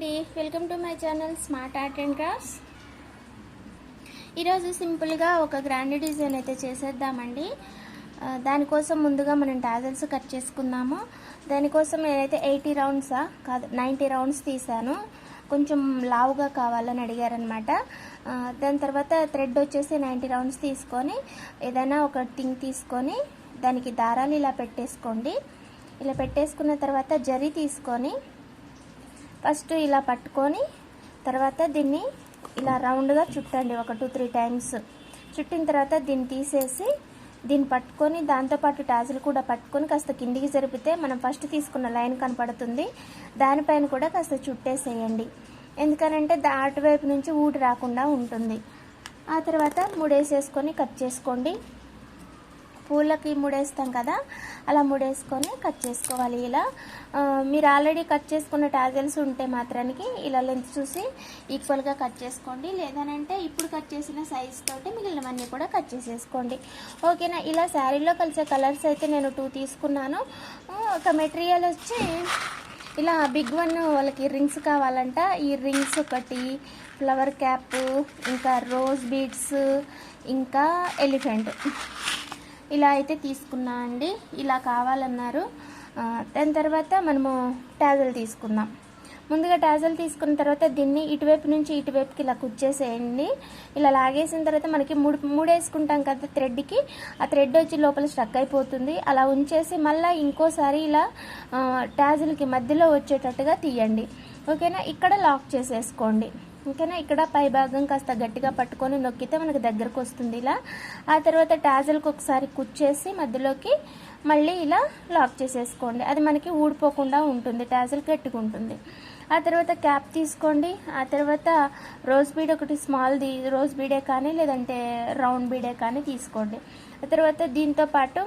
అండి, welcome to my channel smart art and crafts. ఈరోజు సింపుల్గా ఒక గ్రాండ్ డిజైన్ అయితే చేసేద్దామండి. దానికోసం ముందుగా మనం టాజల్స్ కట్ చేసుకుందాము. దానికోసం నేనైతే 80 రౌండ్సా కాదు 90 రౌండ్స్ తీసాను. కొంచెం లావుగా కావాలని అడిగారనమాట. దాని తర్వాత థ్రెడ్ వచ్చేసి 90 రౌండ్స్ తీసుకొని ఏదైనా ఒక థింగ్ తీసుకొని దానికి దారాలు ఇలా పెట్టేసుకోండి. ఇలా పెట్టేసుకున్న తర్వాత జరీ తీసుకొని ఫస్ట్ ఇలా పట్టుకొని తర్వాత దీన్ని ఇలా రౌండ్గా చుట్టండి. ఒక 2-3 టైమ్స్ చుట్టిన తర్వాత దీన్ని తీసేసి దీన్ని పట్టుకొని దాంతోపాటు టాజులు కూడా పట్టుకొని కాస్త కిందికి జరిపితే మనం ఫస్ట్ తీసుకున్న లైన్ కనపడుతుంది. దానిపైన కూడా కాస్త చుట్టేసేయండి. ఎందుకనంటే అటువైపు నుంచి ఊడి రాకుండా ఉంటుంది. ఆ తర్వాత ముడేసేసుకొని కట్ చేసుకోండి. పూలకి ముడేస్తాం కదా, అలా ముడేసుకొని కట్ చేసుకోవాలి. ఇలా మీరు ఆల్రెడీ కట్ చేసుకున్న టాజల్స్ ఉంటే మాత్రానికి ఇలా లెంత్ చూసి ఈక్వల్గా కట్ చేసుకోండి. లేదనంటే ఇప్పుడు కట్ చేసిన సైజ్ తోటి మిగిలినవన్నీ కూడా కట్ చేసేసుకోండి. ఓకేనా. ఇలా శారీలో కలిసే కలర్స్ అయితే నేను 2 తీసుకున్నాను. ఒక మెటీరియల్ వచ్చి ఇలా బిగ్ వన్ వాళ్ళకి రింగ్స్ కావాలంట. ఈ రింగ్స్ ఒకటి, ఫ్లవర్ క్యాప్, ఇంకా రోజ్ బీడ్స్, ఇంకా ఎలిఫెంట్ ఇలా అయితే తీసుకున్నా అండి. ఇలా కావాలన్నారు. దాని తర్వాత మనము టాజల్ తీసుకుందాం. ముందుగా టాజల్ తీసుకున్న తర్వాత దీన్ని ఇటువైపు నుంచి ఇటువైపుకి ఇలా కుచ్చేసేయండి. ఇలా లాగేసిన తర్వాత మనకి మూడేసుకుంటాం కదా థ్రెడ్కి, ఆ థ్రెడ్ వచ్చి లోపల స్ట్రక్ అయిపోతుంది. అలా ఉంచేసి మళ్ళీ ఇంకోసారి ఇలా టాజల్కి మధ్యలో వచ్చేటట్టుగా తీయండి. ఓకేనా. ఇక్కడ లాక్ చేసేసుకోండి. ఓకేనా. ఇక్కడ పై భాగం కాస్త గట్టిగా పట్టుకొని నొక్కితే మనకు దగ్గరకు వస్తుంది ఇలా. ఆ తర్వాత టాజల్కి ఒకసారి కుచ్చేసి మధ్యలోకి మళ్ళీ ఇలా లాక్ చేసేసుకోండి. అది మనకి ఊడిపోకుండా ఉంటుంది, టాజల్ గట్టిగా ఉంటుంది. ఆ తర్వాత క్యాప్ తీసుకోండి. ఆ తర్వాత రోజ్ బీడ్ ఒకటి స్మాల్ది రోజ్ బీడే కానీ లేదంటే రౌండ్ బీడే కానీ తీసుకోండి. ఆ తర్వాత దీంతో పాటు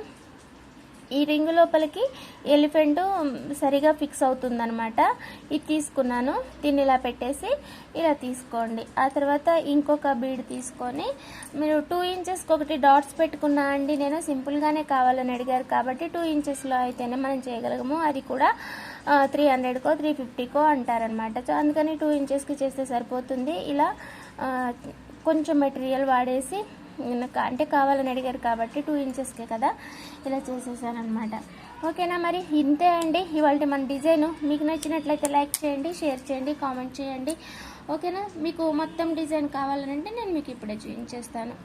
ఈ రింగ్ లోపలికి ఎలిఫెంట్ సరిగా ఫిక్స్ అవుతుందన్నమాట. ఇది తీసుకున్నాను. దీన్ని ఇలా పెట్టేసి ఇలా తీసుకోండి. ఆ తర్వాత ఇంకొక బీడ్ తీసుకొని మీరు 2 ఇంచెస్కి ఒకటి డాట్స్ పెట్టుకున్నా అండి. నేను సింపుల్గానే కావాలని అడిగారు కాబట్టి 2 ఇంచెస్లో అయితేనే మనం చేయగలము. అది కూడా 300కో 350కో అంటారనమాట. సో అందుకని 2 ఇంచెస్కి చేస్తే సరిపోతుంది. ఇలా కొంచెం మెటీరియల్ వాడేసి అంటే కావాలని అడిగారు కాబట్టి 2 ఇంచెస్కే కదా ఇలా చేసేసాను అనమాట. ఓకేనా. మరి ఇంతే అండి ఇవాళ మన డిజైన్. మీకు నచ్చినట్లయితే లైక్ చేయండి, షేర్ చేయండి, కామెంట్ చేయండి. ఓకేనా. మీకు మొత్తం డిజైన్ కావాలంటే నేను మీకు ఇప్పుడే చూపించేస్తాను.